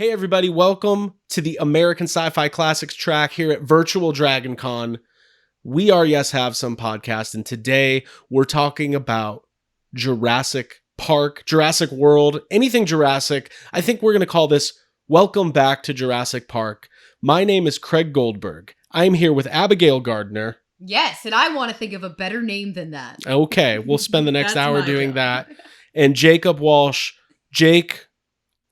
Hey everybody, welcome to the American Sci-Fi Classics track here at Virtual DragonCon. We are Yes Have Some podcast, and today we're talking about Jurassic Park, Jurassic World, anything Jurassic. I think we're going to call this Welcome Back to Jurassic Park. My name is Craig Goldberg. I'm here with Abigail Gardner. Yes, and I want to think of a better name than that. Okay, we'll spend the next hour doing that. And Jacob Walsh. Jake,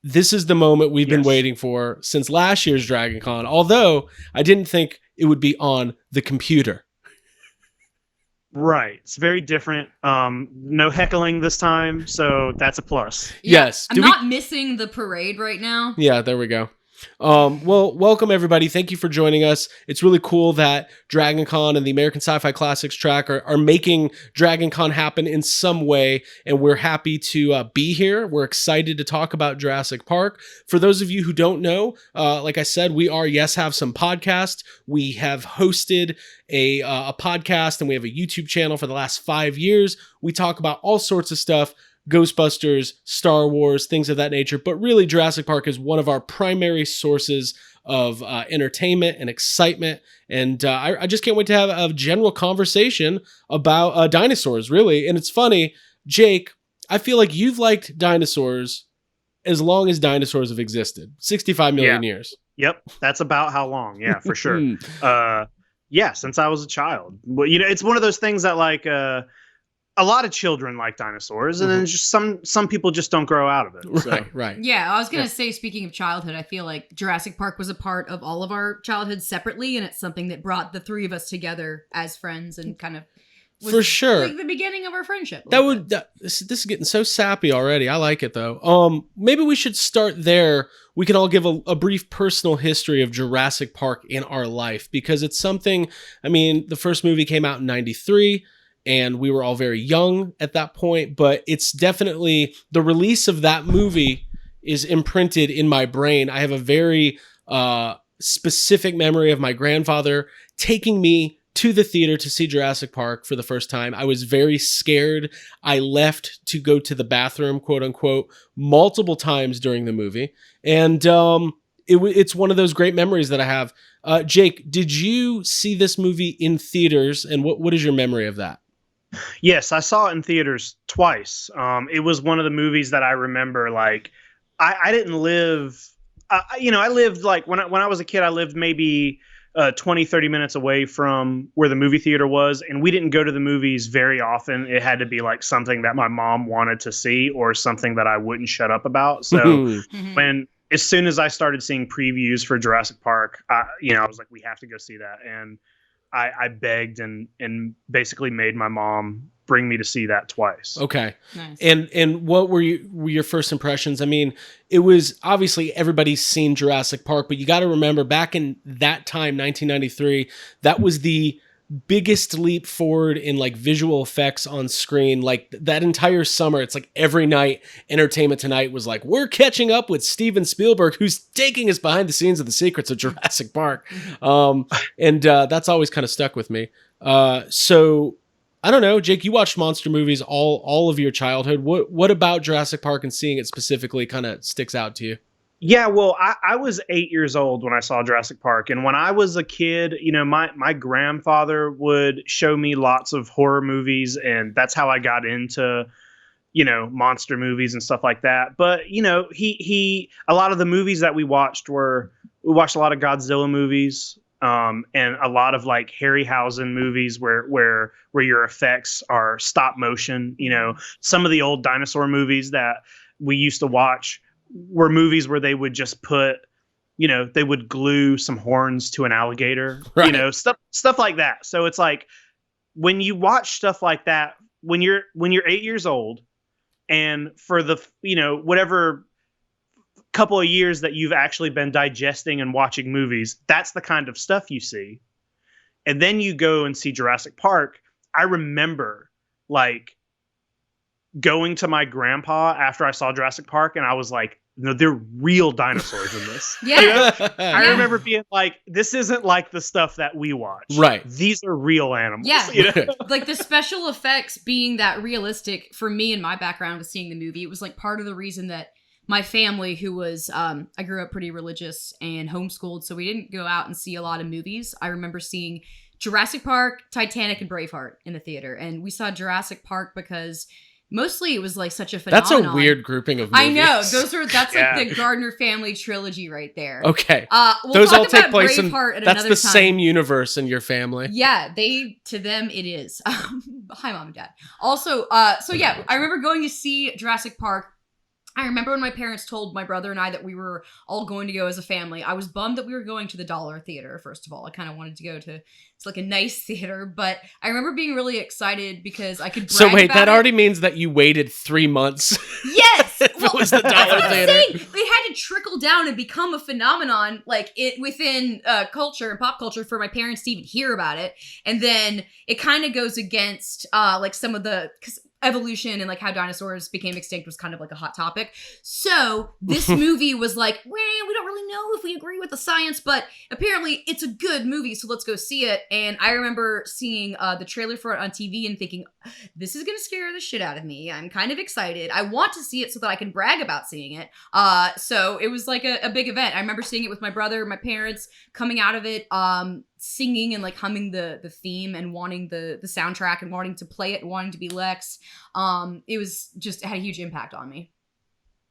this is the moment we've been waiting for since last year's DragonCon, although I didn't think it would be on the computer. Right. It's very different. No heckling this time, so that's a plus. Yeah, Yes. I'm not missing the parade right now. Yeah, there we go. Well, welcome everybody. Thank you for joining us. It's really cool that DragonCon and the American Sci-Fi Classics track are making DragonCon happen in some way, and we're happy to be here. We're excited to talk about Jurassic Park. For those of you who don't know, like I said, we are Yes Have Some podcast. We have hosted a podcast, and we have a YouTube channel for the last 5 years. We talk about all sorts of stuff. Ghostbusters, Star Wars, things of that nature. But really, Jurassic Park is one of our primary sources of entertainment and excitement. And I just can't wait to have a general conversation about dinosaurs, really. And it's funny, Jake, I feel like you've liked dinosaurs as long as dinosaurs have existed. 65 million years. Yep. That's about how long. Yeah, for sure. Yeah, since I was a child. Well, it's one of those things that a lot of children like dinosaurs, and then just some people just don't grow out of it. So. Right. Yeah, I was going to say, speaking of childhood, I feel like Jurassic Park was a part of all of our childhoods separately, and it's something that brought the three of us together as friends and kind of was for sure like the beginning of our friendship. This is getting so sappy already. I like it though. Maybe we should start there. We can all give a brief personal history of Jurassic Park in our life, because it's something, I mean, the first movie came out in 93. And we were all very young at that point, but it's definitely the release of that movie is imprinted in my brain. I have a very specific memory of my grandfather taking me to the theater to see Jurassic Park for the first time. I was very scared. I left to go to the bathroom, quote unquote, multiple times during the movie. And it's one of those great memories that I have. Jake, did you see this movie in theaters? And what is your memory of that? Yes, I saw it in theaters twice. It was one of the movies that I remember. Like, I didn't live, I lived like when I was a kid, I lived maybe 20, 30 minutes away from where the movie theater was. And we didn't go to the movies very often. It had to be like something that my mom wanted to see or something that I wouldn't shut up about. So as soon as I started seeing previews for Jurassic Park, I was like, we have to go see that. And I begged and basically made my mom bring me to see that twice. Okay. Nice. And what were your first impressions? I mean, it was obviously everybody's seen Jurassic Park, but you got to remember back in that time, 1993, that was the biggest leap forward in like visual effects on screen. Like that entire summer, it's like every night Entertainment Tonight was like, we're catching up with Steven Spielberg, who's taking us behind the scenes of the secrets of Jurassic Park. And that's always kind of stuck with me. So I don't know, Jake, you watched monster movies all of your childhood. What about Jurassic Park and seeing it specifically kind of sticks out to you? Yeah, well, I was 8 years old when I saw Jurassic Park. And when I was a kid, my grandfather would show me lots of horror movies. And that's how I got into, monster movies and stuff like that. But, a lot of the movies that we watched we watched a lot of Godzilla movies and a lot of like Harryhausen movies where your effects are stop motion. Some of the old dinosaur movies that we used to watch were movies where they would just put, they would glue some horns to an alligator, right. Stuff like that. So it's like when you watch stuff like that, when you're 8 years old and for the, whatever couple of years that you've actually been digesting and watching movies, that's the kind of stuff you see. And then you go and see Jurassic Park. I remember like going to my grandpa after I saw Jurassic Park and I was like, no, they're real dinosaurs in this. I remember being like, this isn't like the stuff that we watch. Right. These are real animals. Yeah. Like the special effects being that realistic for me and my background with seeing the movie, it was like part of the reason that my family, who was, I grew up pretty religious and homeschooled, so we didn't go out and see a lot of movies. I remember seeing Jurassic Park, Titanic, and Braveheart in the theater. And we saw Jurassic Park because mostly it was like such a phenomenon. That's a weird grouping of movies. I know. That's like the Gardner family trilogy right there. Okay. We'll those talk all take about place in, Braveheart at that's another the time. same universe in your family. Yeah, to them it is. Hi, Mom and Dad. Also, so yeah, I remember going to see Jurassic Park. I remember when my parents told my brother and I that we were all going to go as a family. I was bummed that we were going to the Dollar Theater, first of all. I kind of wanted to go to, it's like a nice theater, but I remember being really excited because I could brag So wait, about that it. already means that you waited 3 months. Yes! If it was the Dollar Theater. They had to trickle down and become a phenomenon, like it within culture and pop culture, for my parents to even hear about it. And then it kind of goes against like some of the evolution and like how dinosaurs became extinct was kind of like a hot topic. So this movie was like, well, we don't really know if we agree with the science, but apparently it's a good movie, so let's go see it. And I remember seeing the trailer for it on TV and thinking, this is gonna scare the shit out of me. I'm kind of excited. I want to see it so that I can brag about seeing it. So it was like a big event. I remember seeing it with my brother, my parents, coming out of it, singing and like humming the theme and wanting the soundtrack and wanting to play it and wanting to be Lex. It was just, it had a huge impact on me.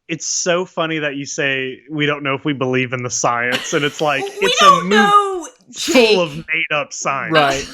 It's so funny that you say we don't know if we believe in the science, and it's like we it's don't a know, full of made up science. Right.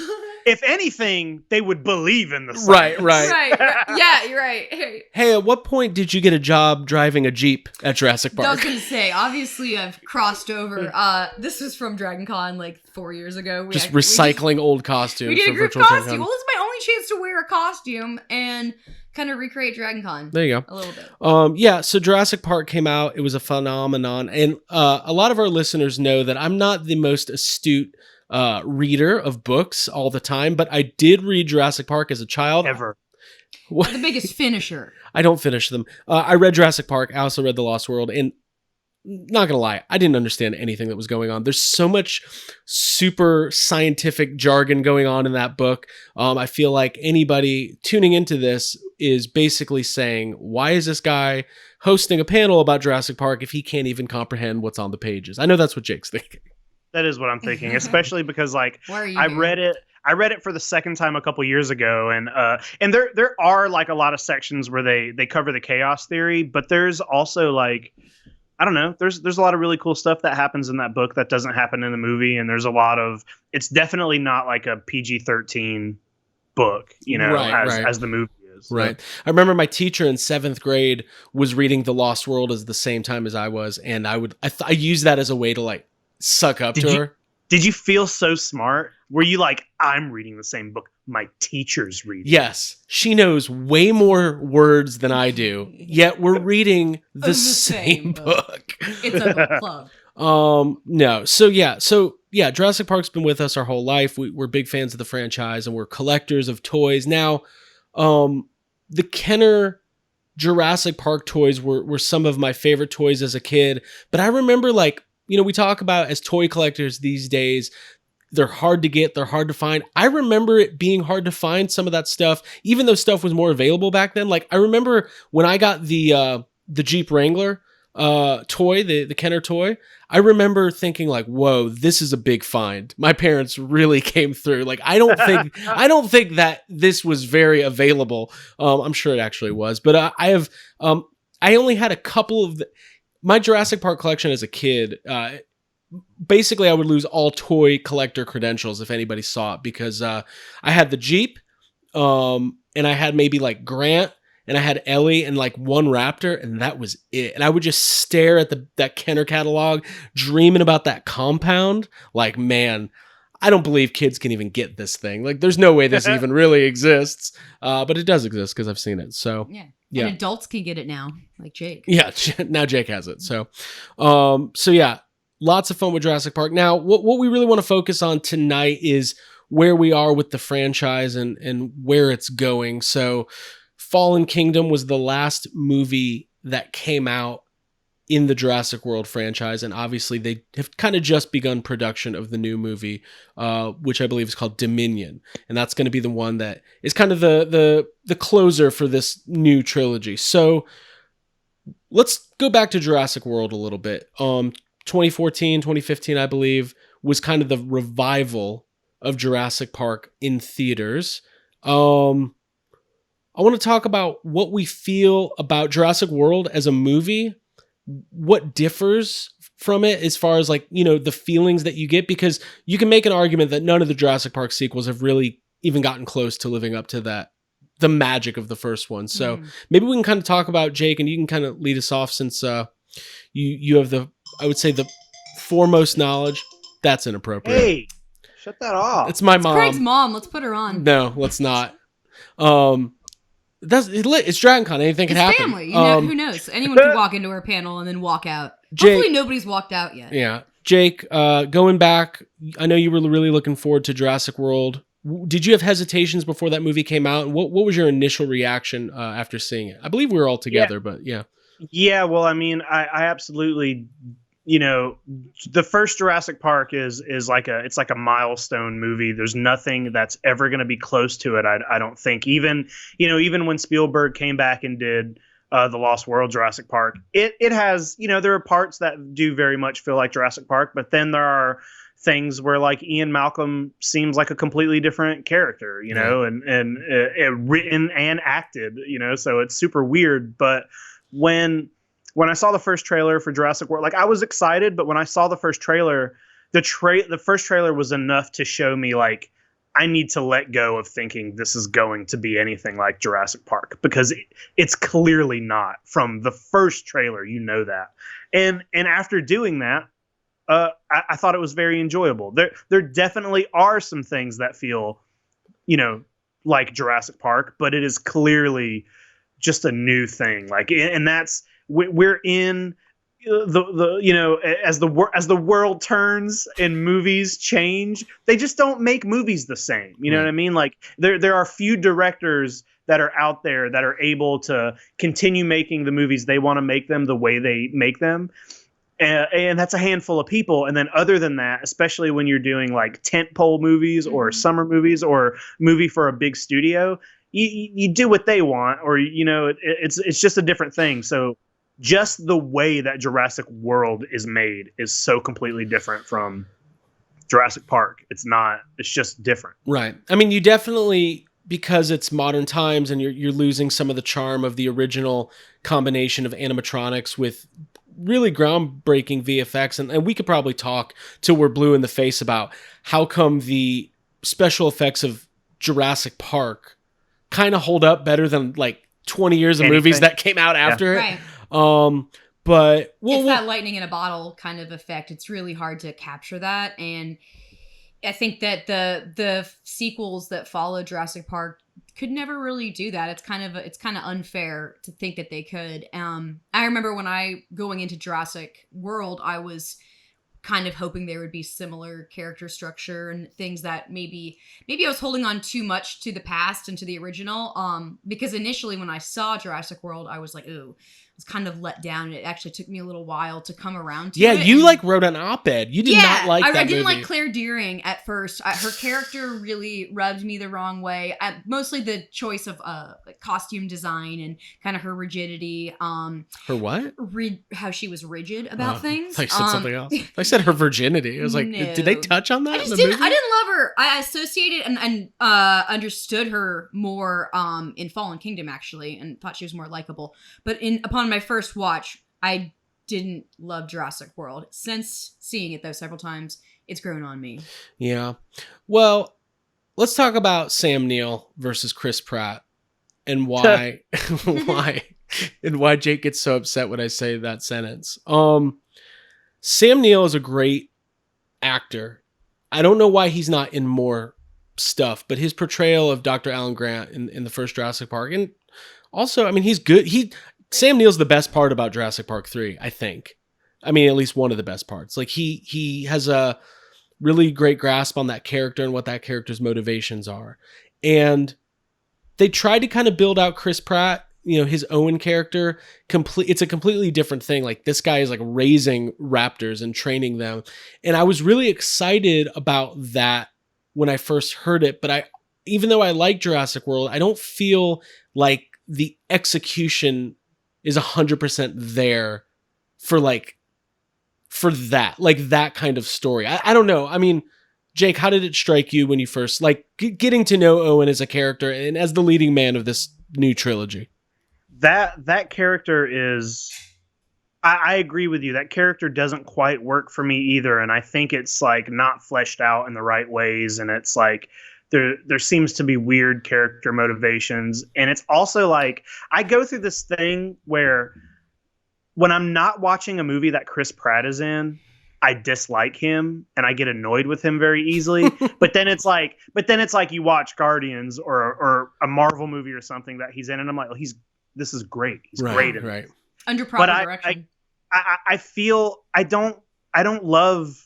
If anything, they would believe in the science. Right. Yeah, you're right. Hey, at what point did you get a job driving a Jeep at Jurassic Park? I was gonna say, obviously I've crossed over. This was from DragonCon like 4 years ago. Just recycling old costumes. We did a for group virtual costume. DragonCon. Well, this is my only chance to wear a costume and kind of recreate DragonCon. There you go. A little bit. Yeah, so Jurassic Park came out. It was a phenomenon. And a lot of our listeners know that I'm not the most astute reader of books all the time, but I did read Jurassic Park as a child. Ever. The biggest finisher. I don't finish them. I read Jurassic Park. I also read The Lost World. And not gonna lie, I didn't understand anything that was going on. There's so much super scientific jargon going on in that book. I feel like anybody tuning into this is basically saying, why is this guy hosting a panel about Jurassic Park if he can't even comprehend what's on the pages? I know that's what Jake's thinking. That is what I'm thinking, especially because like Why are you I here? read it for the second time a couple years ago, and there are like a lot of sections where they cover the chaos theory, but there's also like, I don't know, there's a lot of really cool stuff that happens in that book that doesn't happen in the movie, and there's a lot of, it's definitely not like a PG-13 book, you know, as the movie is. Right. I remember my teacher in 7th grade was reading The Lost World at the same time as I was, and I used that as a way to like suck up to her. Did you feel so smart? Were you like, I'm reading the same book my teacher's reading? Yes. She knows way more words than I do, yet we're reading the same book. It's a book club. No. So yeah, Jurassic Park's been with us our whole life. We're big fans of the franchise and we're collectors of toys. Now, the Kenner Jurassic Park toys were some of my favorite toys as a kid, but I remember like, you know, we talk about as toy collectors these days, they're hard to get, they're hard to find. I remember it being hard to find some of that stuff, even though stuff was more available back then. Like I remember when I got the Jeep Wrangler toy, the Kenner toy, I remember thinking like, whoa, this is a big find. My parents really came through. Like I don't think that this was very available. I'm sure it actually was, but I only had a couple of my Jurassic Park collection as a kid. Basically, I would lose all toy collector credentials if anybody saw it because I had the Jeep, and I had maybe like Grant, and I had Ellie and like one Raptor, and that was it. And I would just stare at that Kenner catalog, dreaming about that compound. Like, man, I don't believe kids can even get this thing. Like, there's no way this even really exists, but it does exist because I've seen it. So Yeah. yeah. And adults can get it now, like Jake. Yeah, now Jake has it. So yeah, lots of fun with Jurassic Park. Now, what we really want to focus on tonight is where we are with the franchise and where it's going. So, Fallen Kingdom was the last movie that came out in the Jurassic World franchise, and obviously they have kind of just begun production of the new movie, which I believe is called Dominion, and that's going to be the one that is kind of the closer for this new trilogy. So let's go back to Jurassic World a little bit. 2014, 2015, I believe, was kind of the revival of Jurassic Park in theaters. I want to talk about what we feel about Jurassic World as a movie, what differs from it as far as like, the feelings that you get, because you can make an argument that none of the Jurassic Park sequels have really even gotten close to living up to the magic of the first one. So maybe we can kind of talk about, Jake, and you can kind of lead us off, since you have I would say the foremost knowledge. That's inappropriate. Hey, shut that off. It's my mom. Craig's mom. Let's put her on. No, let's not. It's DragonCon. Anything can happen. Family. Who knows? Anyone could walk into our panel and then walk out. Jake, hopefully nobody's walked out yet. Yeah. Jake, going back, I know you were really looking forward to Jurassic World. Did you have hesitations before that movie came out? What was your initial reaction after seeing it? I believe we were all together, but yeah. Yeah, well, I mean, I absolutely, the first Jurassic Park is like a milestone movie. There's nothing that's ever going to be close to it. I don't think. Even when Spielberg came back and did the Lost World Jurassic Park, it has, there are parts that do very much feel like Jurassic Park, but then there are things where like Ian Malcolm seems like a completely different character, and written and acted, so it's super weird. But when I saw the first trailer for Jurassic World, like I was excited, but when I saw the first trailer, the first trailer was enough to show me like I need to let go of thinking this is going to be anything like Jurassic Park, because it's clearly not. From the first trailer, that. And after doing that, I thought it was very enjoyable. There definitely are some things that feel, like Jurassic Park, but it is clearly just a new thing. Like, and that's we're in as the world turns and movies change, they just don't make movies the same. You know what I mean? Like there are few directors that are out there that are able to continue making the movies they want to make them the way they make them. And that's a handful of people. And then other than that, especially when you're doing like tentpole movies or summer movies or movie for a big studio, you do what they want, or, it's just a different thing. So just the way that Jurassic World is made is so completely different from Jurassic Park. It's just different. Right. I mean, you definitely, because it's modern times and you're losing some of the charm of the original combination of animatronics with really groundbreaking VFX. And we could probably talk till we're blue in the face about how come the special effects of Jurassic Park kind of hold up better than like 20 years of movies that came out after it. Right. But it's that lightning in a bottle kind of effect. It's really hard to capture that. And I think that the sequels that follow Jurassic Park could never really do that. It's kind of unfair to think that they could. I remember when going into Jurassic World, I was kind of hoping there would be similar character structure and things that maybe I was holding on too much to the past and to the original. Because initially when I saw Jurassic World, I was like, ooh, I was kind of let down. It actually took me a little while to come around to it. Yeah, you like wrote an op-ed. You did not like that movie. I didn't like Claire Dearing at first. Her character really rubbed me the wrong way. Mostly the choice of costume design and kind of her rigidity. Her what? How she was rigid about things. I said something else. I said her virginity. I was like, no. Did they touch on that in the movie? movie? I didn't love her. I associated and understood her more in Fallen Kingdom, actually, and thought she was more likable. But upon my first watch, I didn't love Jurassic World. Since seeing it, though, several times, it's grown on me. Yeah. Well, let's talk about Sam Neill versus Chris Pratt and why why Jake gets so upset when I say that sentence. Sam Neill is a great actor. I don't know why he's not in more stuff, but his portrayal of Dr. Alan Grant in the first Jurassic Park, and also, I mean, he's good. Sam Neill's the best part about Jurassic Park 3, I think. I mean, at least one of the best parts. Like he has a really great grasp on that character and what that character's motivations are. And they tried to kind of build out Chris Pratt, his Owen character. It's a completely different thing. Like this guy is like raising raptors and training them. And I was really excited about that when I first heard it. But even though I like Jurassic World, I don't feel like the execution is 100% there for that kind of story. I don't know. I mean, Jake, how did it strike you when you first getting to know Owen as a character and as the leading man of this new trilogy? That character is, I agree with you. That character doesn't quite work for me either, and I think it's like not fleshed out in the right ways, and it's like there seems to be weird character motivations, and it's also like I go through this thing where when I'm not watching a movie that Chris Pratt is in, I dislike him and I get annoyed with him very easily. but then it's like you watch Guardians or a Marvel movie or something that he's in, and I'm like, oh, this is great. He's great in right. Under proper direction. I feel I don't love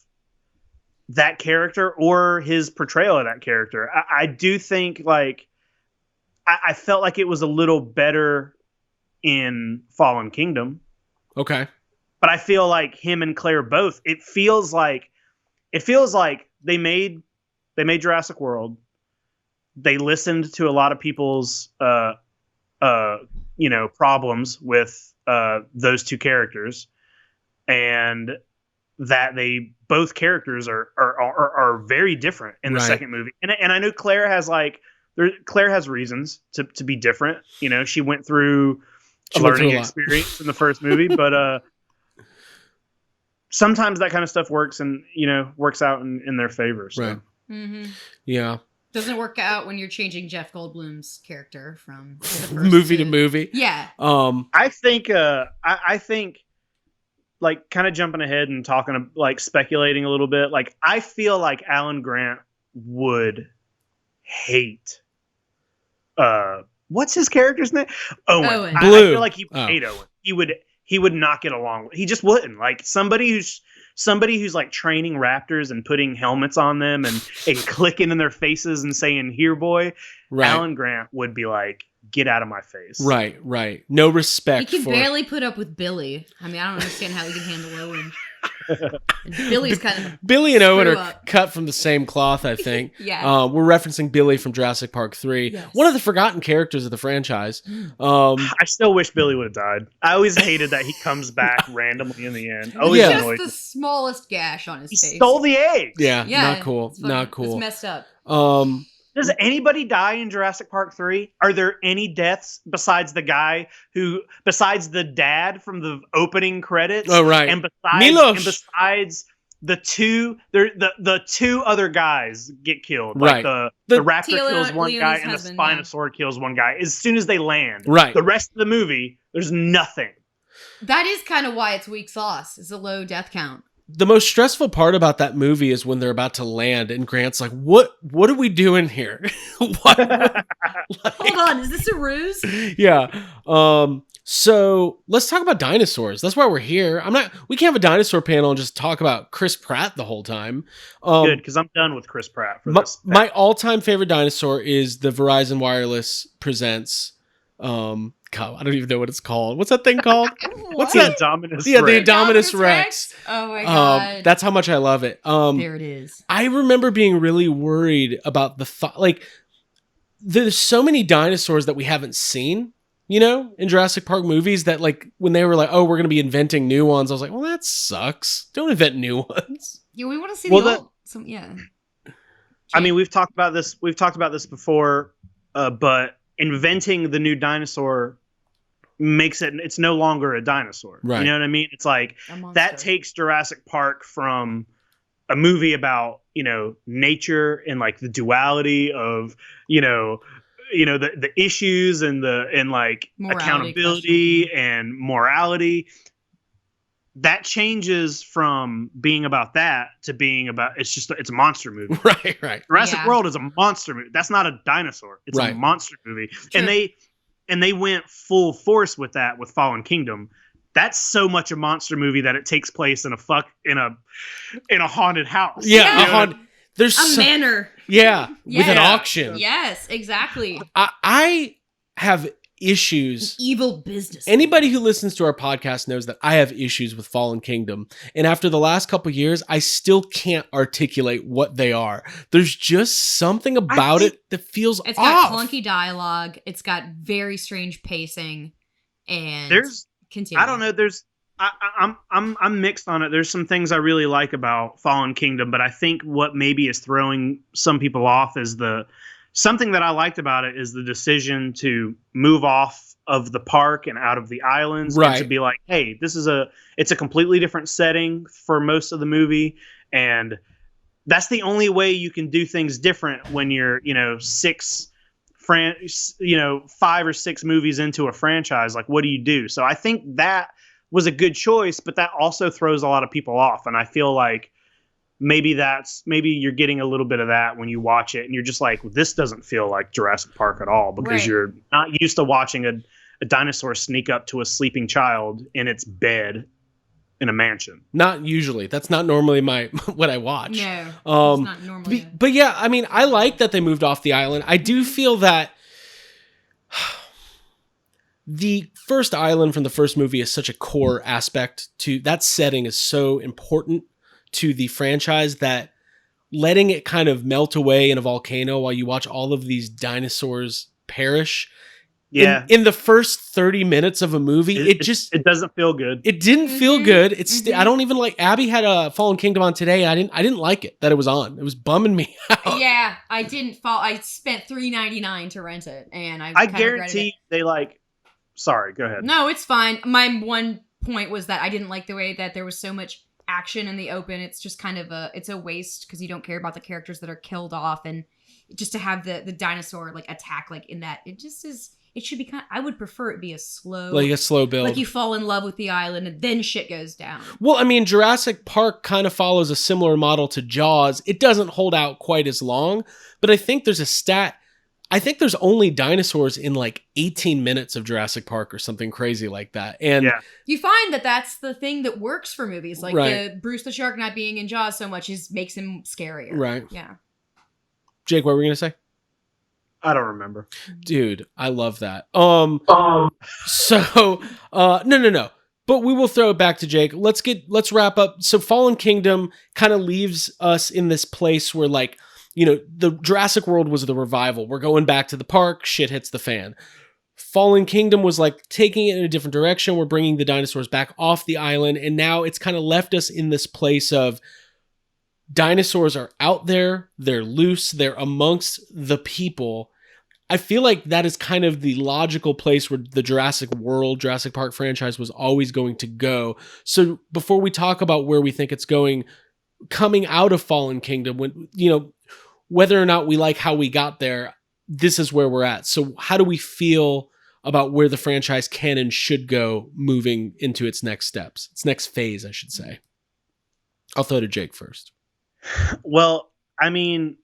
that character or his portrayal of that character. I do think like I felt like it was a little better in Fallen Kingdom. Okay. But I feel like him and Claire both, it feels like they made Jurassic World. They listened to a lot of people's problems with those two characters, and that both characters are very different in the second movie. And I know Claire has reasons to be different. You know, she went through a learning experience in the first movie, but sometimes that kind of stuff works out in their favor. So. Right. Mm-hmm. Yeah. Doesn't work out when you're changing Jeff Goldblum's character from the first movie to movie. Yeah. I think like kind of jumping ahead and talking like speculating a little bit. Like I feel like Alan Grant would hate what's his character's name? Owen. Blue. I feel like he would hate Owen. He would not get along. He just wouldn't. Like somebody who's like training raptors and putting helmets on them and clicking in their faces and saying, "Here, boy." Right. Alan Grant would be like, "Get out of my face." Right. No respect. He can barely put up with Billy. I mean, I don't understand how he can handle Owen. And Billy's kind of Billy and Owen are cut from the same cloth, I think. Yeah. We're referencing Billy from Jurassic Park 3. Yes. One of the forgotten characters of the franchise. I still wish Billy would have died. I always hated that he comes back randomly in the end. Always just the smallest gash on his face. He stole the eggs. Yeah, not cool. Not cool. It's messed up. Does anybody die in Jurassic Park 3? Are there any deaths besides the dad from the opening credits? Oh, right. And besides the two other guys get killed. Like the raptor kills one guy and the Spinosaur kills one guy as soon as they land. Right. The rest of the movie, there's nothing. That is kind of why it's weak sauce. It's a low death count. The most stressful part about that movie is when they're about to land and Grant's like, what are we doing here? Hold on, is this a ruse? Yeah. So let's talk about dinosaurs. That's why we're here. We can't have a dinosaur panel and just talk about Chris Pratt the whole time. Good, because I'm done with Chris Pratt for this. My all-time favorite dinosaur is the Verizon Wireless Presents God, I don't even know what it's called. What's that thing called? What's that? Indominus Rex. Yeah, the Indominus Rex. Oh my god. That's how much I love it. There it is. I remember being really worried about the thought. Like, there's so many dinosaurs that we haven't seen, in Jurassic Park movies that, like, when they were like, oh, we're going to be inventing new ones, I was like, well, that sucks. Don't invent new ones. Yeah, we want to see the old. Yeah. I mean, we've talked about this before, but inventing the new dinosaur makes it's no longer a dinosaur. Right. You know what I mean? It's like that takes Jurassic Park from a movie about, nature and like the duality of, the issues and like morality, accountability and morality. That changes from being about that to being about it's a monster movie. Right. Jurassic World is a monster movie. That's not a dinosaur. It's a monster movie. True. And they went full force with that with Fallen Kingdom. That's so much a monster movie that it takes place in a haunted house. Yeah, there's a manor. Yeah, with an auction. Yes, exactly. I have issues. An evil business. Anybody who listens to our podcast knows that I have issues with Fallen Kingdom. And after the last couple years, I still can't articulate what they are. There's just something about it that feels off. It's got clunky dialogue. It's got very strange pacing. And continue. I don't know. I'm mixed on it. There's some things I really like about Fallen Kingdom, but I think what maybe is throwing some people off is something that I liked about it is the decision to move off of the park and out of the islands, right, and to be like, hey, it's a completely different setting for most of the movie, and that's the only way you can do things different when you're 5 or 6 movies into a franchise. Like, what do you do? So I think that was a good choice, but that also throws a lot of people off. And I feel like maybe you're getting a little bit of that when you watch it and you're just like, well, this doesn't feel like Jurassic Park at all, because you're not used to watching a dinosaur sneak up to a sleeping child in its bed in a mansion. Not usually. That's not normally what I watch. No, it's not normally. But yeah, I mean, I like that they moved off the island. I do feel that the first island from the first movie is such a core aspect to that setting, is so important to the franchise that letting it kind of melt away in a volcano while you watch all of these dinosaurs perish. Yeah. In the first 30 minutes of a movie, it doesn't feel good. It didn't feel good. I don't even like, Abby had a Fallen Kingdom on today, and I didn't like it that it was on. It was bumming me out. Yeah, I spent $3.99 to rent it, and I guarantee they sorry, go ahead. No, it's fine. My one point was that I didn't like the way that there was so much action in the open. It's just kind of it's a waste because you don't care about the characters that are killed off, and just to have the dinosaur attack in that, it just is. It should be I would prefer it be a slow build. Like you fall in love with the island and then shit goes down. Well, I mean, Jurassic Park kind of follows a similar model to Jaws. It doesn't hold out quite as long, but I think there's a stat. I think there's only dinosaurs in 18 minutes of Jurassic Park or something crazy like that. And you find that that's the thing that works for movies. Right. Bruce the Shark not being in Jaws so much makes him scarier. Right. Yeah. Jake, what were we going to say? I don't remember. Dude, I love that. No. But we will throw it back to Jake. Let's wrap up. So Fallen Kingdom kind of leaves us in this place where the Jurassic World was the revival. We're going back to the park. Shit hits the fan. Fallen Kingdom was taking it in a different direction. We're bringing the dinosaurs back off the island. And now it's kind of left us in this place of dinosaurs are out there. They're loose. They're amongst the people. I feel like that is kind of the logical place where the Jurassic Park franchise was always going to go. So before we talk about where we think it's going, coming out of Fallen Kingdom, when whether or not we like how we got there, this is where we're at. So how do we feel about where the franchise can and should go moving into its next steps, its next phase, I should say? I'll throw to Jake first. Well, I mean,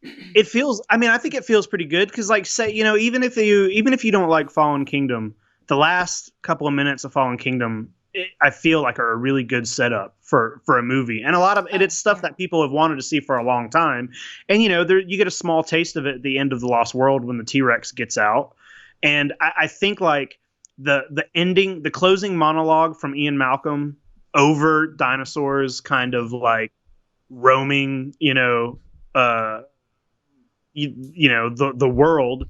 I think it feels pretty good because, even if you don't like Fallen Kingdom, the last couple of minutes of Fallen Kingdom, I feel like are a really good setup for a movie, and a lot of it's stuff that people have wanted to see for a long time. And you get a small taste of it at the end of The Lost World when the T-Rex gets out, and I think the ending, the closing monologue from Ian Malcolm over dinosaurs, kind of roaming, the world.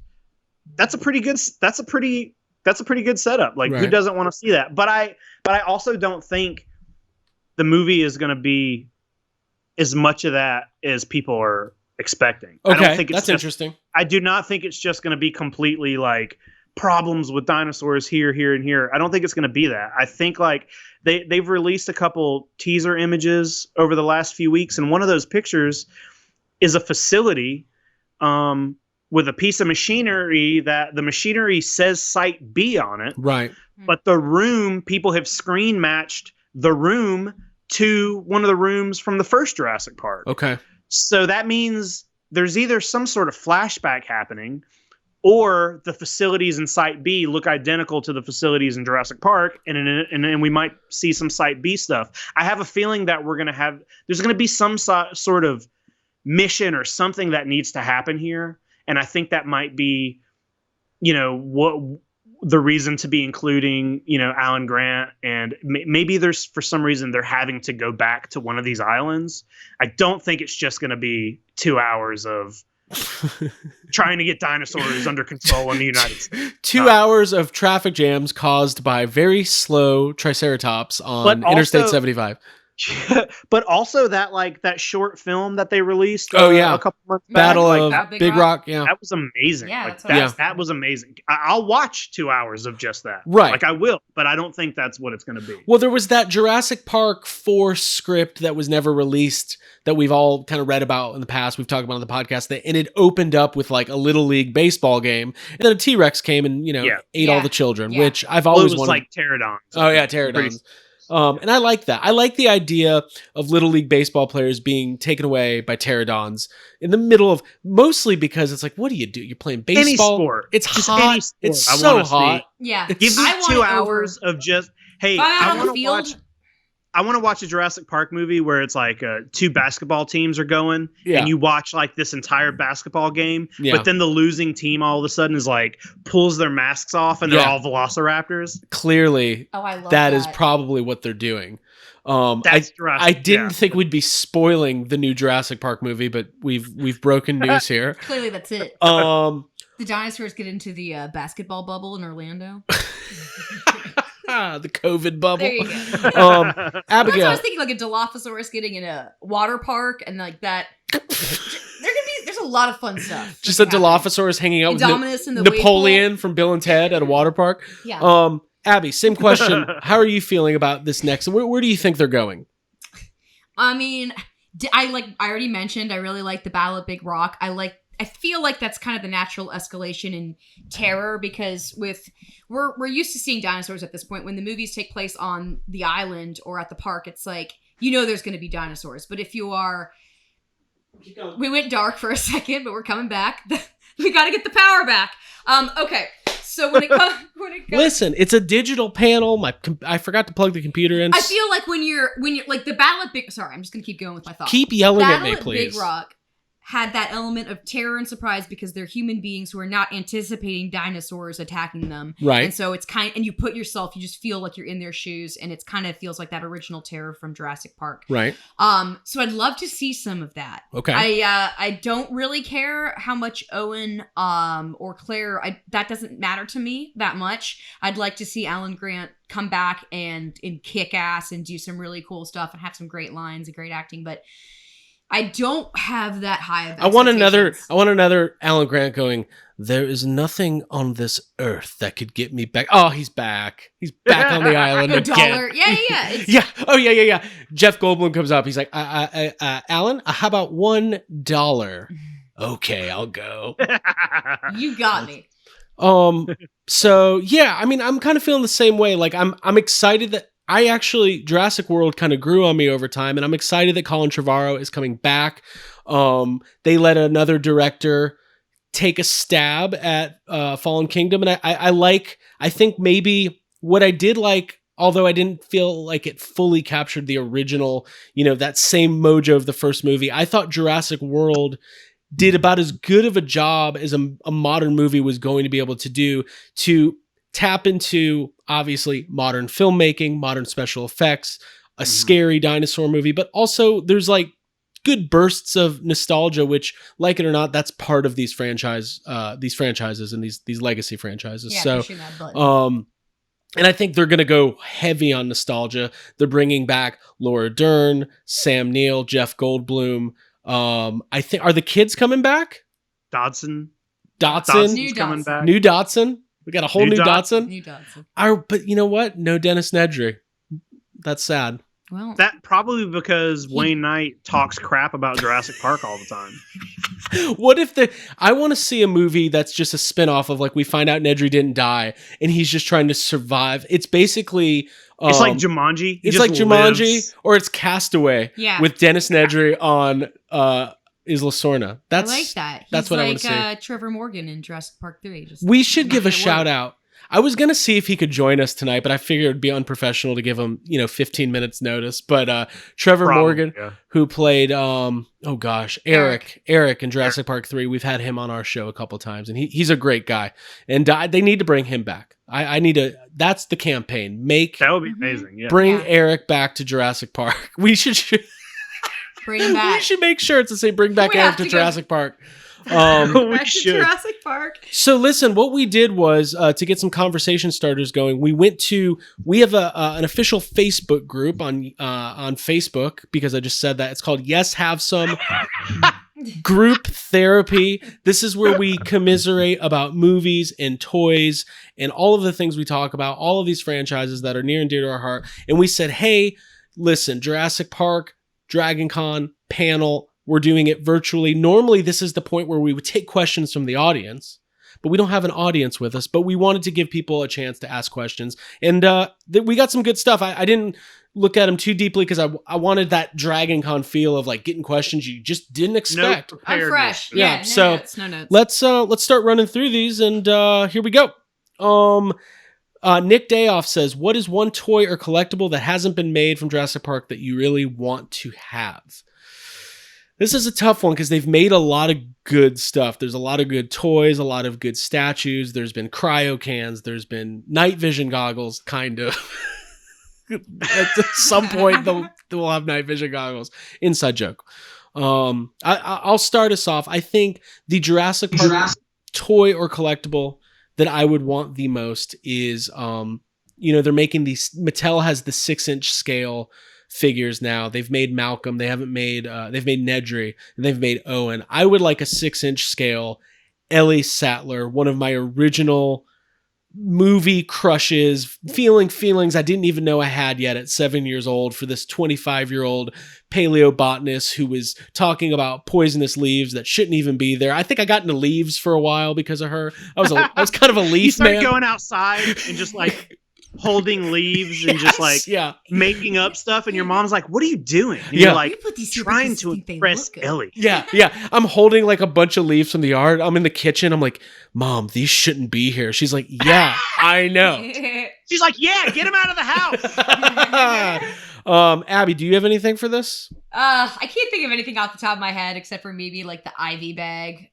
That's a pretty good setup. Right. Who doesn't want to see that? But I also don't think the movie is going to be as much of that as people are expecting. Okay, I don't think that's interesting. I do not think it's just going to be completely problems with dinosaurs here, and here. I don't think it's going to be that. I think they've released a couple teaser images over the last few weeks, and one of those pictures is a facility with a piece of machinery that the machinery says Site B on it. Right. But the room, people have screen matched the room to one of the rooms from the first Jurassic Park. Okay. So that means there's either some sort of flashback happening, or the facilities in Site B look identical to the facilities in Jurassic Park, and we might see some Site B stuff. I have a feeling that there's going to be some sort of mission or something that needs to happen here, and I think that might be, what the reason to be including, Alan Grant, and maybe there's, for some reason, they're having to go back to one of these islands. I don't think it's just going to be 2 hours of trying to get dinosaurs under control in the United States. 2 hours of traffic jams caused by very slow Triceratops on Interstate 75. But also that short film that they released a couple months back, Battle like of that, Big Rock. Yeah, that was amazing. Yeah, like that's that was amazing. I'll watch 2 hours of just that. Right. Like I will, but I don't think that's what it's going to be. Well, there was that Jurassic Park 4 script that was never released that we've all kind of read about in the past. We've talked about on the podcast, and it opened up with like a Little League baseball game, and then a T-Rex came and ate all the children, which I've always it was wanted. like pterodons. Oh yeah, pterodons. And I like that. I like the idea of Little League baseball players being taken away by pterodons in the middle of, mostly because it's like, what do? You're playing baseball. Any sport. It's just hot. any sport. It's I so wanna hot. Yeah. Give me 2 hours of just, hey, I want to watch a Jurassic Park movie where it's like 2 basketball teams are going, and you watch like this entire basketball game, but then the losing team all of a sudden is like pulls their masks off and they're all velociraptors. Clearly, I love that is probably what they're doing. That's Jurassic. I didn't think we'd be spoiling the new Jurassic Park movie, but we've broken news here. Clearly, that's it. The dinosaurs get into the basketball bubble in Orlando. The COVID bubble. There you go. Abigail. That's what I was thinking, like a Dilophosaurus getting in a water park and like that. There's a lot of fun stuff. Just a Dilophosaurus hanging out Indominus with Napoleon from Bill and Ted at a water park. Yeah. Abby, same question. How are you feeling about this next? Where do you think they're going? I mean, I already mentioned, I really like the Battle of Big Rock. I feel like that's kind of the natural escalation in terror because we're used to seeing dinosaurs at this point. When the movies take place on the island or at the park, it's like, there's going to be dinosaurs. But if you are... We went dark for a second, but we're coming back. We got to get the power back. Okay. So when it comes... Listen, it's a digital panel. I forgot to plug the computer in. I feel like when you're like the Battle of Big... Sorry, I'm just going to keep going with my thoughts. Keep yelling at me, please. Big Rock had that element of terror and surprise because they're human beings who are not anticipating dinosaurs attacking them. Right. And so it's and you just feel like you're in their shoes, and it's kind of feels like that original terror from Jurassic Park. Right. So I'd love to see some of that. Okay. I don't really care how much Owen or Claire, that doesn't matter to me that much. I'd like to see Alan Grant come back and kick ass and do some really cool stuff and have some great lines and great acting, but I don't have that high of expectations. I want another Alan Grant going, there is nothing on this earth that could get me back. Oh, he's back. He's back on the island again. Yeah. Yeah. Oh, yeah. Jeff Goldblum comes up. He's like, Alan, how about $1? Okay, I'll go. You got me. So yeah, I mean, I'm kind of feeling the same way. Like I'm excited that Jurassic World kind of grew on me over time, and I'm excited that Colin Trevorrow is coming back. They let another director take a stab at Fallen Kingdom, and I think maybe what I did like, although I didn't feel like it fully captured the original, that same mojo of the first movie, I thought Jurassic World did about as good of a job as a modern movie was going to be able to do to tap into, obviously, modern filmmaking, modern special effects, a scary dinosaur movie, but also there's like good bursts of nostalgia, which, like it or not, that's part of these franchises and these legacy franchises. Yeah, so, pushing that button. and I think they're going to go heavy on nostalgia. They're bringing back Laura Dern, Sam Neill, Jeff Goldblum. I think, are the kids coming back? Dodson's coming back. New Dotson. We got a whole new Dotson. New Dotson. But you know what? No Dennis Nedry. That's sad. Well, that probably because Wayne Knight talks crap about Jurassic Park all the time. What if I want to see a movie that's just a spinoff of, like, we find out Nedry didn't die and he's just trying to survive. It's basically it's like Jumanji. It's like Jumanji, or it's Castaway with Dennis Nedry on Isla Sorna. I like that. That's what I want to see. Trevor Morgan in Jurassic Park 3. We should give a shout out. I was going to see if he could join us tonight, but I figured it'd be unprofessional to give him, 15 minutes notice. But Trevor Morgan, who played, Eric in Jurassic Park 3, we've had him on our show a couple times, and he's a great guy. And they need to bring him back. That's the campaign. That would be amazing. Yeah. Bring Eric back to Jurassic Park. We should bring him back. We should make sure it's the same. Bring back Eric to Jurassic Park. We Back to should. Jurassic Park. So listen, what we did was to get some conversation starters going. We have an official Facebook group on Facebook, because I just said that. It's called Yes Have Some Group Therapy. This is where we commiserate about movies and toys and all of the things we talk about, all of these franchises that are near and dear to our heart. And we said, hey, listen, Jurassic Park, DragonCon, panel, we're doing it virtually. Normally, this is the point where we would take questions from the audience, but we don't have an audience with us. But we wanted to give people a chance to ask questions. And we got some good stuff. I didn't look at them too deeply because I wanted that DragonCon feel of like getting questions you just didn't expect. I'm fresh. Yeah, No so notes, no notes. Let's start running through these, and here we go. Nick Dayoff says, what is one toy or collectible that hasn't been made from Jurassic Park that you really want to have? This is a tough one because they've made a lot of good stuff. There's a lot of good toys, a lot of good statues. There's been cryo cans. There's been night vision goggles, kind of. At some point, they'll have night vision goggles. Inside joke. I'll start us off. I think the Jurassic Park toy or collectible that I would want the most is, they're making these. Mattel has the 6-inch scale figures now. They've made Malcolm. They've made Nedry, and they've made Owen. I would like a 6-inch scale Ellie Sattler, one of my original movie crushes, feelings I didn't even know I had yet at 7 years old, for this 25-year-old paleobotanist who was talking about poisonous leaves that shouldn't even be there. I think I got into leaves for a while because of her. I was kind of a leaf You started man. going outside and just like holding leaves and just like making up stuff, and your mom's like, what are you doing? And you're like, You put these trying because to you think they impress look good. Ellie. Yeah. I'm holding like a bunch of leaves from the yard. I'm in the kitchen. I'm like, Mom, these shouldn't be here. She's like, yeah, I know. She's like, yeah, get him out of the house. Abby, do you have anything for this? I can't think of anything off the top of my head except for maybe like the Ivy bag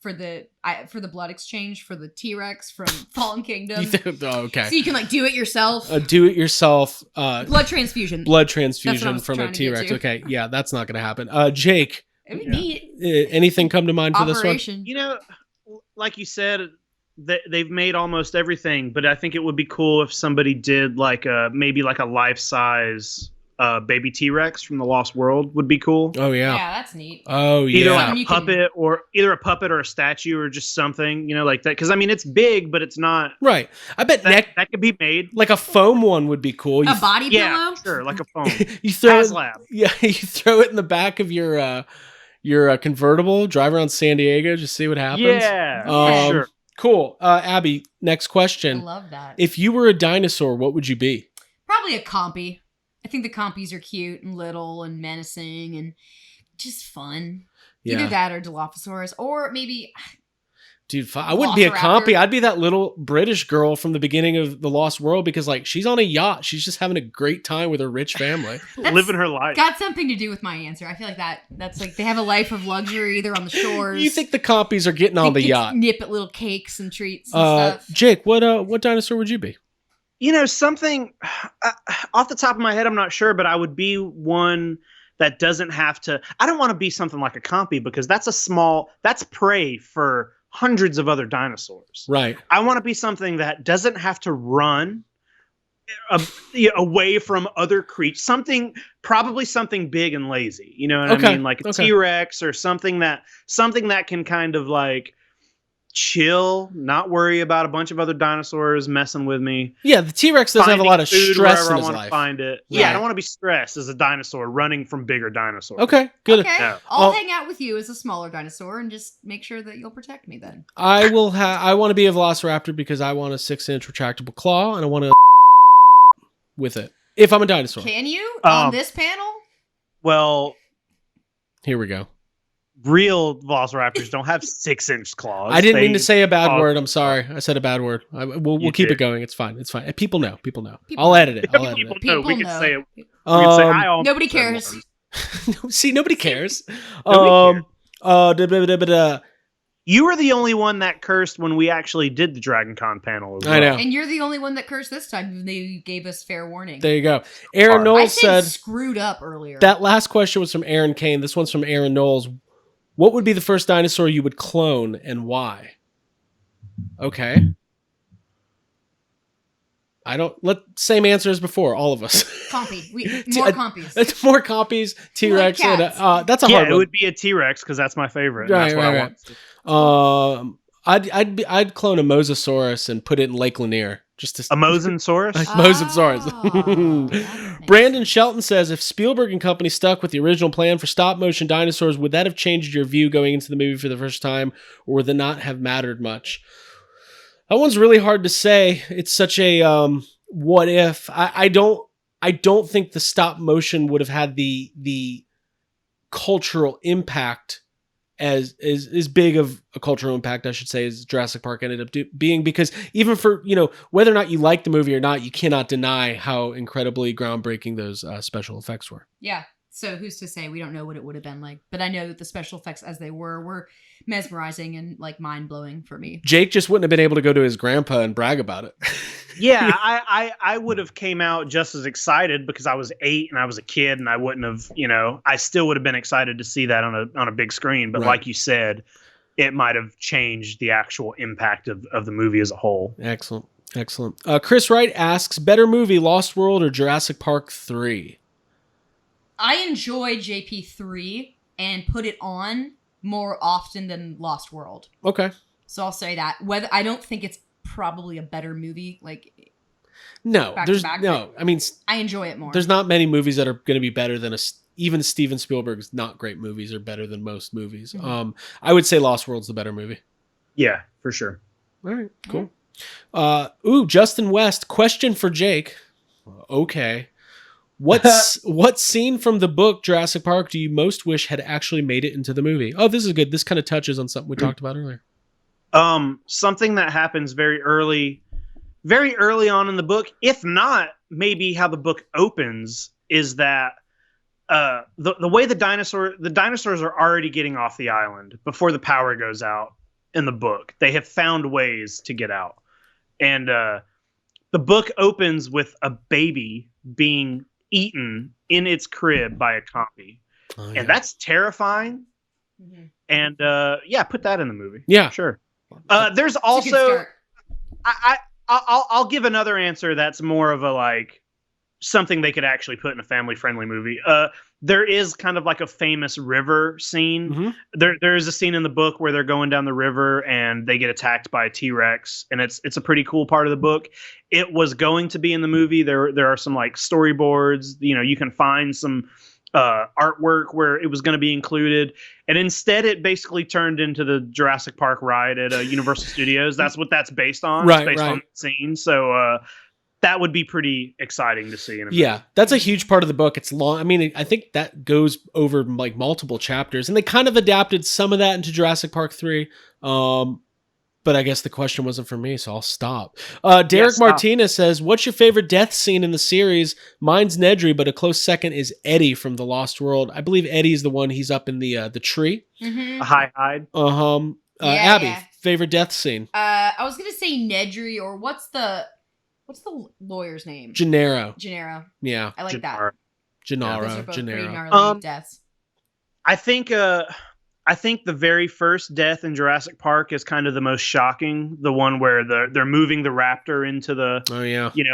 for the blood exchange for the T-Rex from Fallen Kingdom. Okay. So you can like do it yourself. Do it yourself. Blood transfusion. Blood That's what I transfusion was from a trying to get T-Rex. to. Okay, yeah, that's not going to happen. Jake, It'd be neat. anything come to mind for this one? Operation. Like you said, they've made almost everything, but I think it would be cool if somebody did like maybe like a life-size baby T-Rex from the Lost World would be cool. Oh yeah. Yeah, that's neat. Oh Either yeah. like a puppet or a statue or just something, like that. Because I mean, it's big, but it's not Right. I bet that could be made. like a foam one would be cool. A body Yeah, pillow? sure, like a phone. You throw it, HasLab. yeah, you throw it in the back of your convertible, drive around San Diego, just see what happens. Yeah, sure. Cool. Abby, next I question. love that. If you were a dinosaur, what would you be? Probably a compy. I think the compies are cute and little and menacing and just fun. Yeah. Either that or Dilophosaurus, or maybe Dude, I wouldn't be a Velociraptor. compy. I'd be that little British girl from the beginning of The Lost World, because like she's on a yacht. She's just having a great time with her rich family. Living her life. got something to do with my answer. I feel like that's like they have a life of luxury. They're on the shores. You think the compies are getting on They the get to yacht? nip at little cakes and treats and stuff. Jake, what dinosaur would you be? Something off the top of my head, I'm not sure, but I would be one that doesn't have to. I don't want to be something like a compy because that's prey for hundreds of other dinosaurs. Right. I want to be something that doesn't have to run away from other creatures. Probably something big and lazy. You know what I mean? Like a T-Rex or something that can kind of like chill, not worry about a bunch of other dinosaurs messing with me. Yeah, the T-Rex doesn't have a lot of stress in his I life. Find it. Right. Yeah, I don't want to be stressed as a dinosaur running from bigger dinosaurs. Okay, good. Okay, Yeah. I'll hang out with you as a smaller dinosaur and just make sure that you'll protect me then. I want to be a velociraptor because I want a 6-inch retractable claw and I want to with it. If I'm a dinosaur. Can you on this panel? Well, Here we go. real velociraptors don't have 6-inch claws. I didn't mean to say a bad word. I'm sorry. I said a bad word. We'll You keep did. it going. It's fine. It's fine. People know. People I'll edit it. People know. We People can know. say it. We can say, I almost Nobody said cares. one. See, nobody cares. Nobody You were the only one that cursed when we actually did the DragonCon panel. As well. I know. And you're the only one that cursed this time. They gave us fair warning. There you go. Aaron I Knowles said said screwed up earlier. that last question was from Aaron Kane. This one's from Aaron Knowles. What would be the first dinosaur you would clone and why? Okay. Same answer as before, all of us. Compy. More compies. It's more copies. T-Rex. Like and, that's a hard one. It would be a T-Rex because that's my favorite. And that's what I want. I'd clone a Mosasaurus and put it in Lake Lanier. Just to A Mosasaurus? Mosasaurus. Brandon Shelton says, if Spielberg and company stuck with the original plan for stop motion dinosaurs, would that have changed your view going into the movie for the first time, or would it not have mattered much? That one's really hard to say. It's such a what if. I don't think the stop motion would have had the cultural impact as big of a cultural impact, I should say, as Jurassic Park ended up being, because even for, whether or not you like the movie or not, you cannot deny how incredibly groundbreaking those special effects were. Yeah. So who's to say? We don't know what it would have been like, but I know that the special effects as they were mesmerizing and like mind blowing for me. Jake just wouldn't have been able to go to his grandpa and brag about it. Yeah, I would have came out just as excited because I was 8 and I was a kid, and I wouldn't have, I still would have been excited to see that on a big screen. But like you said, it might have changed the actual impact of the movie as a whole. Excellent. Chris Wright asks, better movie, Lost World or Jurassic Park 3? I enjoy JP3 and put it on more often than Lost World. Okay. So I'll say that. Whether I don't think it's probably a better movie, like no, there's no. I mean, I enjoy it more. There's not many movies that are going to be better than even Steven Spielberg's not great movies are better than most movies. Mm-hmm. I would say Lost World's the better movie. Yeah, for sure. All right, cool. Justin West, question for Jake. Okay. What scene from the book Jurassic Park do you most wish had actually made it into the movie? Oh, this is good. This kind of touches on something we talked about earlier. Something that happens very early on in the book, if not maybe how the book opens, is that the way the dinosaurs are already getting off the island before the power goes out in the book. They have found ways to get out. And the book opens with a baby being eaten in its crib by a compy. Oh, yeah. And that's terrifying. Mm-hmm. And put that in the movie. Yeah, sure. There's also I'll give another answer that's more of a like something they could actually put in a family friendly movie. There is kind of like a famous river scene. Mm-hmm. There is a scene in the book where they're going down the river and they get attacked by a T-Rex, and it's a pretty cool part of the book. It was going to be in the movie. There are some like storyboards. You can find some artwork where it was going to be included, and instead it basically turned into the Jurassic Park ride at Universal Studios. That's what that's based on. Right, it's based on the scene. So that would be pretty exciting to see. That's a huge part of the book. It's long. I mean, I think that goes over like multiple chapters, and they kind of adapted some of that into Jurassic Park 3. But I guess the question wasn't for me, so I'll stop. Derek Martinez says, what's your favorite death scene in the series? Mine's Nedry, but a close second is Eddie from The Lost World. I believe Eddie's the one, he's up in the tree. Mm-hmm. A high hide. Abby, favorite death scene? I was going to say Nedry, or what's the lawyer's name? Gennaro. Yeah. I like that. Gennaro. Those are both pretty gnarly deaths. I think the very first death in Jurassic Park is kind of the most shocking. The one where they're moving the raptor into the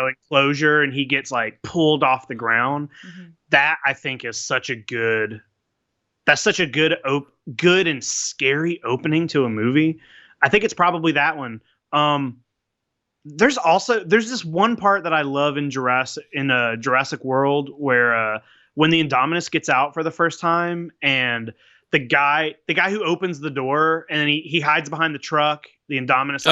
enclosure, and he gets like pulled off the ground. Mm-hmm. That I think is such a good and scary opening to a movie. I think it's probably that one. There's this one part that I love in Jurassic World where when the Indominus gets out for the first time, and the guy who opens the door and he hides behind the truck, the Indominus.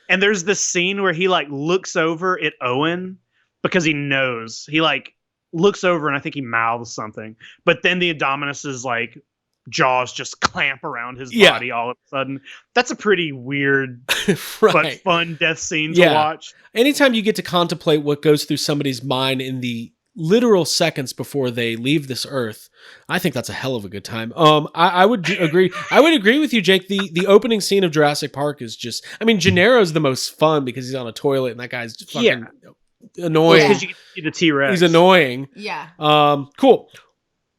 And there's this scene where he like looks over at Owen because he knows. He like looks over and I think he mouths something. But then the Indominus's like jaws just clamp around his body all of a sudden. That's a pretty weird but fun death scene to watch. Anytime you get to contemplate what goes through somebody's mind in the literal seconds before they leave this earth, I think that's a hell of a good time. I would agree. I would agree with you, Jake. The opening scene of Jurassic Park is just, I mean, Gennaro's the most fun because he's on a toilet and that guy's just fucking annoying. Because you can see the T-Rex. He's annoying. Yeah. Cool.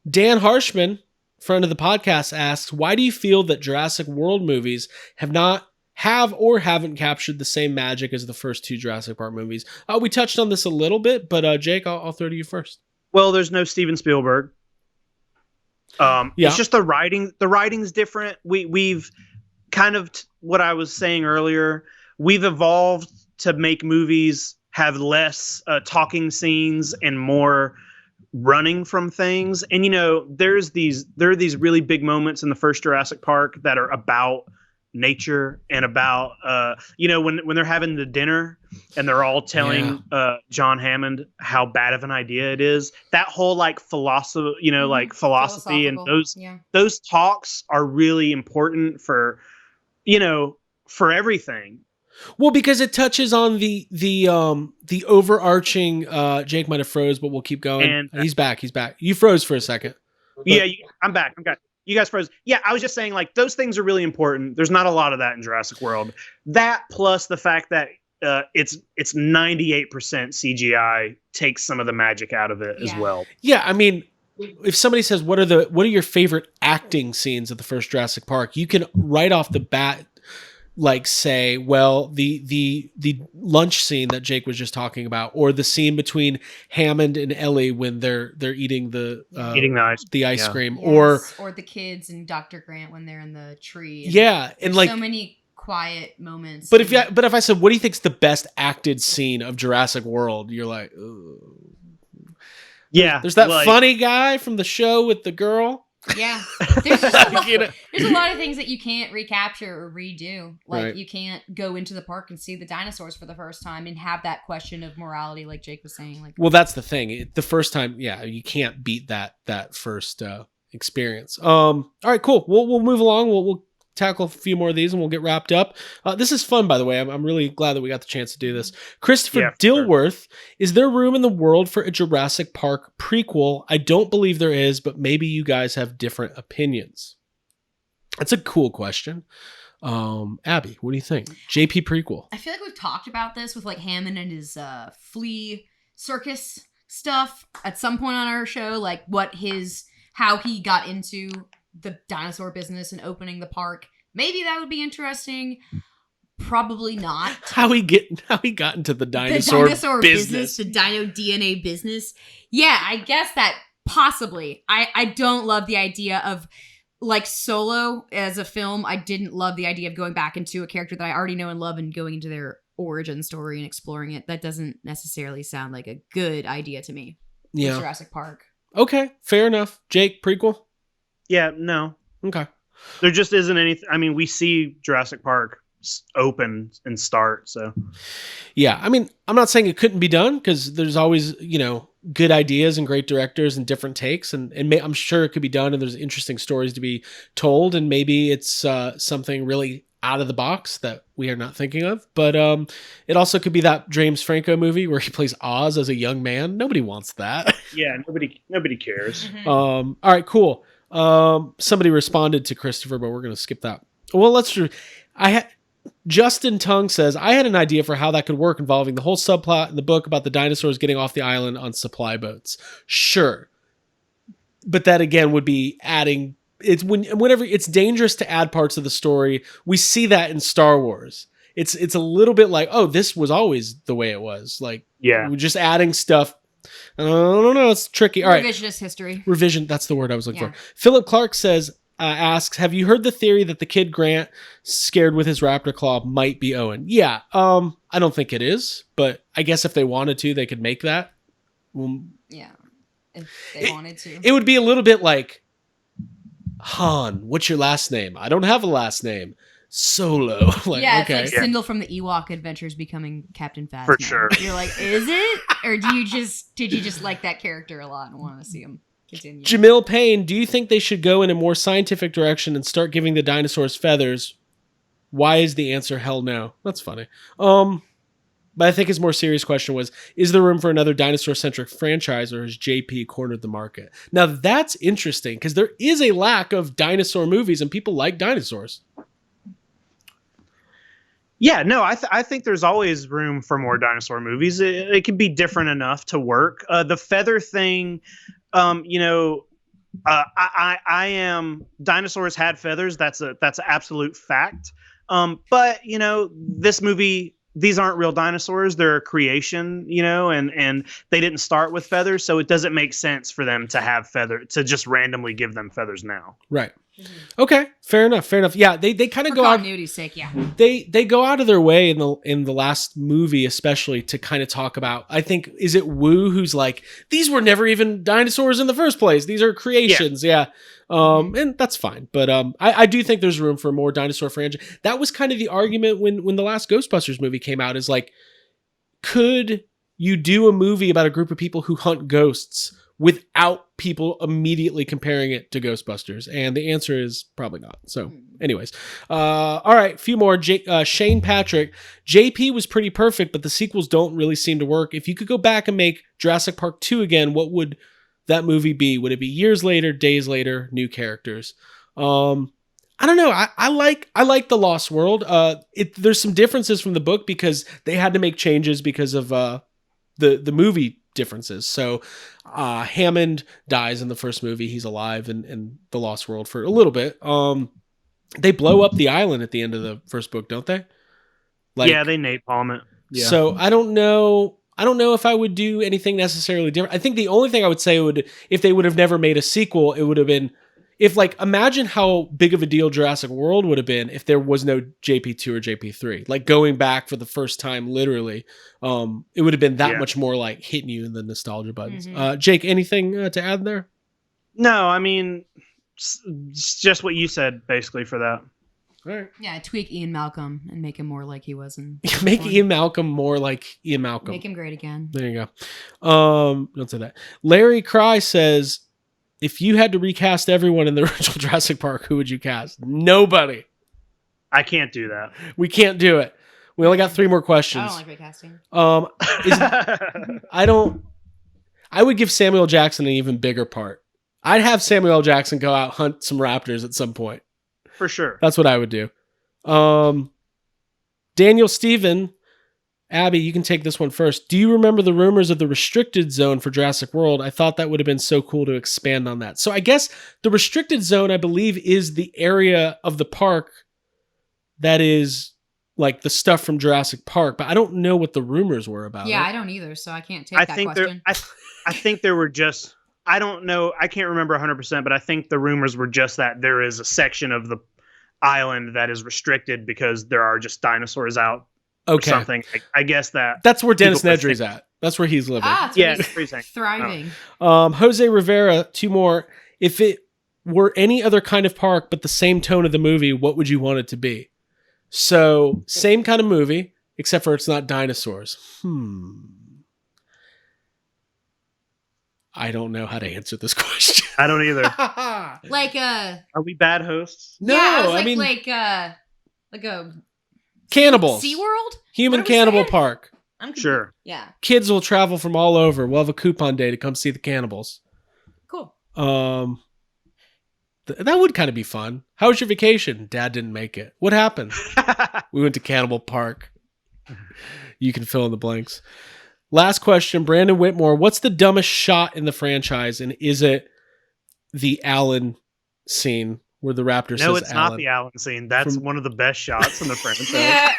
Dan Harshman friend of the podcast, asks, why do you feel that Jurassic World movies have or haven't captured the same magic as the first two Jurassic Park movies? We touched on this a little bit, but Jake, I'll throw to you first. Well, there's no Steven Spielberg. It's just the writing. The writing's different. We've kind of what I was saying earlier. We've evolved to make movies have less talking scenes and more running from things. And there are these really big moments in the first Jurassic Park that are about nature and about when they're having the dinner and they're all telling John Hammond how bad of an idea it is. That whole philosophy and those talks are really important for everything. Well, because it touches on the overarching. Jake might have froze, but we'll keep going. And he's back. You froze for a second. Yeah, I'm back. You guys froze. Yeah, I was just saying, those things are really important. There's not a lot of that in Jurassic World. That plus the fact that it's 98% CGI takes some of the magic out of it as well. Yeah, I mean, if somebody says, what are your favorite acting scenes of the first Jurassic Park, you can right off the bat say, well, the lunch scene that Jake was just talking about, or the scene between Hammond and Ellie when they're eating the ice cream, or the kids and Dr. Grant when they're in the tree. And so many quiet moments. But if I said, what do you think's the best acted scene of Jurassic World, you're like, ugh. Yeah, there's that funny guy from the show with the girl. Yeah, there's a lot of things that you can't recapture or redo. You can't go into the park and see the dinosaurs for the first time and have that question of morality, like Jake was saying. Well, that's the thing. The first time, you can't beat that first experience. All right, cool. We'll move along. We'll tackle a few more of these and we'll get wrapped up. This is fun, by the way. I'm really glad that we got the chance to do this. Christopher Dilworth, is there room in the world for a Jurassic Park prequel? I don't believe there is, but maybe you guys have different opinions. That's a cool question. Abby, what do you think? JP prequel. I feel like we've talked about this with Hammond and his flea circus stuff at some point on our show, how he got into the dinosaur business and opening the park. Maybe that would be interesting. Probably not. How he got into the dinosaur business. The dino DNA business. Yeah, I guess that possibly. I don't love the idea of Solo as a film. I didn't love the idea of going back into a character that I already know and love and going into their origin story and exploring it. That doesn't necessarily sound like a good idea to me. Yeah. Jurassic Park. Okay, fair enough. Jake, prequel? Yeah, no. Okay. There just isn't anything. I mean, we see Jurassic Park open and start, so. Yeah, I mean, I'm not saying it couldn't be done because there's always, good ideas and great directors and different takes, and I'm sure it could be done and there's interesting stories to be told, and maybe it's something really out of the box that we are not thinking of. But it also could be that James Franco movie where he plays Oz as a young man. Nobody wants that. Yeah, nobody cares. Mm-hmm. All right, cool. Somebody responded to Christopher, but we're going to skip that. Well, Justin Tung says, I had an idea for how that could work involving the whole subplot in the book about the dinosaurs getting off the island on supply boats. Sure. But that again would be adding, whenever it's dangerous to add parts of the story. We see that in Star Wars. It's a little bit like, oh, this was always the way it was. We're just adding stuff. I don't know. It's tricky. All right. Revisionist history. Revision. That's the word I was looking for. Philip Clark asks, have you heard the theory that the kid Grant scared with his raptor claw might be Owen? Yeah. I don't think it is, but I guess if they wanted to, they could make that. Yeah. If they wanted to. It would be a little bit like, Han, what's your last name? I don't have a last name. Solo. It's like Sindel from the Ewok Adventures becoming Captain Phasma. For sure. You're like, is it? Or did you just like that character a lot and want to see him continue? Jamil Payne, do you think they should go in a more scientific direction and start giving the dinosaurs feathers? Why is the answer hell no? That's funny. But I think his more serious question was, is there room for another dinosaur-centric franchise, or has JP cornered the market? Now that's interesting because there is a lack of dinosaur movies and people like dinosaurs. Yeah, no, I think there's always room for more dinosaur movies. It can be different enough to work. The feather thing, I am. Dinosaurs had feathers. That's an absolute fact. But this movie, these aren't real dinosaurs. They're a creation, and they didn't start with feathers, so it doesn't make sense for them to have to just randomly give them feathers now. Right. Okay, fair enough. Yeah, they kind of For go out. continuity's sake, yeah. They go out of their way in the last movie, especially to kind of talk about. I think is it Wu who's like, these were never even dinosaurs in the first place. These are creations. Yeah. And that's fine. But I do think there's room for more dinosaur franchise. That was kind of the argument when the last Ghostbusters movie came out. Is like, could you do a movie about a group of people who hunt ghosts without people immediately comparing it to Ghostbusters? And the answer is probably not. So anyways, all right, a few more. Shane Patrick, JP was pretty perfect, but the sequels don't really seem to work. If you could go back and make Jurassic Park 2 again, what would that movie be? Would it be years later, days later, new characters? I don't know. I like The Lost World. There's some differences from the book because they had to make changes because of the movie differences. So Hammond dies in the first movie. He's alive in The Lost World for a little bit. They blow up the island at the end of the first book, don't they? Yeah, they napalm it. Yeah. So I don't know if I would do anything necessarily different. I think the only thing I would say if they would have never made a sequel, it would have been imagine how big of a deal Jurassic World would have been if there was no JP2 or JP3. Like going back for the first time, literally, it would have been that much more like hitting you in the nostalgia buttons. Mm-hmm. Jake, anything to add there? No, I mean, it's just what you said basically for that. All right. Yeah, tweak Ian Malcolm and make him more like he was in. Make Ian Malcolm more like Ian Malcolm. Make him great again. There you go. Don't say that. Larry Cry says, if you had to recast everyone in the original Jurassic Park, who would you cast? Nobody. I can't do that. We can't do it. We only got 3 more questions. I don't like recasting. I would give Samuel Jackson an even bigger part. I'd have Samuel Jackson go out hunt some raptors at some point. For sure. That's what I would do. Daniel Steven, Abby, you can take this one first. Do you remember the rumors of the restricted zone for Jurassic World? I thought that would have been so cool to expand on that. So I guess the restricted zone, I believe, is the area of the park that is like the stuff from Jurassic Park, but I don't know what the rumors were about. Yeah, it. I don't either, so I can't take that question. I think there were just, I don't know, I can't remember 100%, but I think the rumors were just that there is a section of the island that is restricted because there are just dinosaurs out. Okay. Or something. I guess that's where Dennis Nedry's at. That's where he's living. He's thriving. Jose Rivera, 2 more. If it were any other kind of park but the same tone of the movie, what would you want it to be? So, same kind of movie, except for it's not dinosaurs. I don't know how to answer this question. I don't either. Are we bad hosts? No, yeah, I mean like a cannibals. SeaWorld? Human Cannibal Park. Sure. Yeah. Kids will travel from all over. We'll have a coupon day to come see the cannibals. Cool. That would kind of be fun. How was your vacation? Dad didn't make it. What happened? We went to Cannibal Park. You can fill in the blanks. Last question, Brandon Whitmore. What's the dumbest shot in the franchise? And is it the Alan scene where the raptor says Alan? No, it's not the Alan scene. That's one of the best shots in the franchise. Yeah.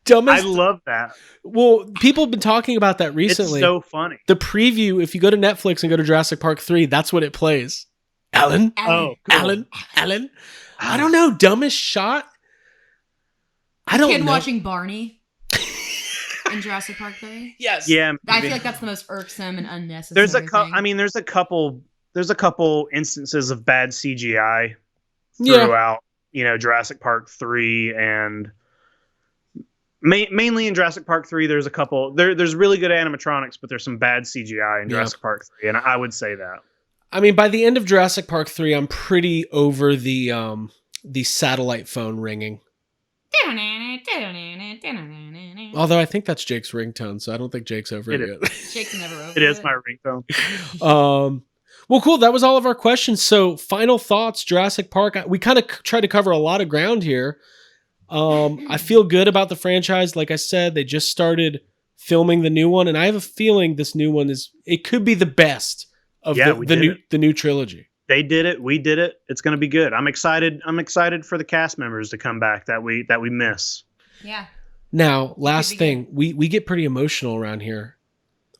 Dumbest. I love that. Well, people have been talking about that recently. It's so funny. The preview, if you go to Netflix and go to Jurassic Park 3, that's what it plays. Alan? Oh, cool. Alan? I don't know. Dumbest shot? I don't know. Kid watching Barney in Jurassic Park 3? Yes. Yeah. I feel like that's the most irksome and unnecessary There's a thing. there's a couple instances of bad CGI throughout, Jurassic Park 3 and mainly in Jurassic Park 3 there's a couple there's really good animatronics, but there's some bad CGI in Jurassic Park 3, and I would say that. I mean, by the end of Jurassic Park 3, I'm pretty over the satellite phone ringing. Although I think that's Jake's ringtone, so I don't think Jake's over it yet. Jake's never over it. It is my ringtone. Well, cool. That was all of our questions. So, final thoughts, Jurassic Park. We kind of tried to cover a lot of ground here. I feel good about the franchise. Like I said, they just started filming the new one, and I have a feeling this new one it could be the best of the new trilogy. They did it. We did it. It's going to be good. I'm excited. I'm excited for the cast members to come back that we miss. Yeah. Now, last thing, we get pretty emotional around here.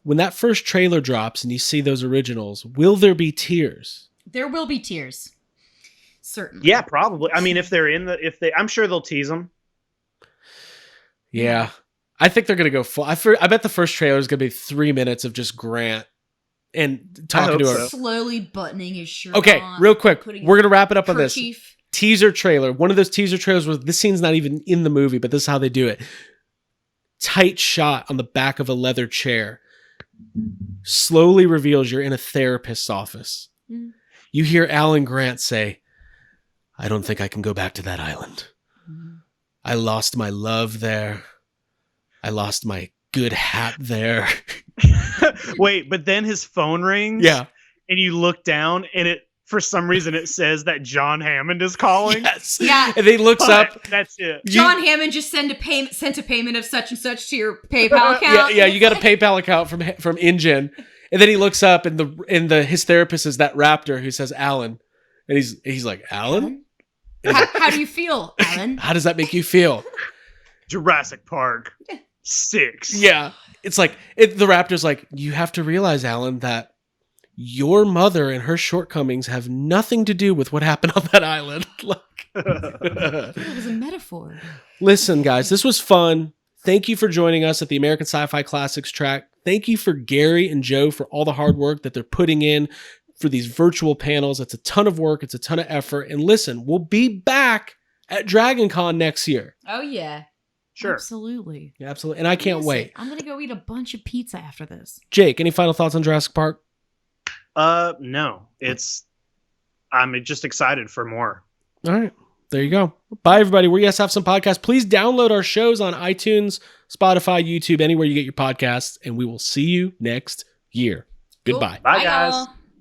When that first trailer drops and you see those originals, will there be tears? There will be tears. Certainly. Yeah, probably. I mean, I'm sure they'll tease them. Yeah. I think they're going to go full. I bet the first trailer is going to be 3 minutes of just Grant and talking to her. Slowly buttoning his shirt Okay, on, real quick. We're going to wrap it up on this. kerchief. Teaser trailer. One of those teaser trailers was, this scene's not even in the movie, but this is how they do it. Tight shot on the back of a leather chair. Slowly reveals you're in a therapist's office. Mm. You hear Alan Grant say, I don't think I can go back to that island. I lost my love there. I lost my good hat there. Wait, but then his phone rings. Yeah. And you look down and for some reason it says that John Hammond is calling. Yes. Yeah. And then he looks up. That's it. John Hammond just sent a payment of such and such to your PayPal account. Yeah, you got a PayPal account from InGen. And then he looks up and his therapist is that raptor who says Alan. And he's like, Alan? How do you feel, Alan? How does that make you feel? Jurassic Park 6. Yeah. It's like, the raptor's like, you have to realize, Alan, that your mother and her shortcomings have nothing to do with what happened on that island. It was a metaphor. Listen, guys, this was fun. Thank you for joining us at the American Sci-Fi Classics track. Thank you for Gary and Joe for all the hard work that they're putting in for these virtual panels. It's a ton of work. It's a ton of effort. And listen, we'll be back at DragonCon next year. Oh, yeah. Sure. Absolutely. Yeah, absolutely. And I can't wait. I'm going to go eat a bunch of pizza after this. Jake, any final thoughts on Jurassic Park? No. I'm just excited for more. All right. There you go. Bye, everybody. We're Yes Have Some Podcast. Please download our shows on iTunes, Spotify, YouTube, anywhere you get your podcasts, and we will see you next year. Cool. Goodbye. Bye, guys. Y'all.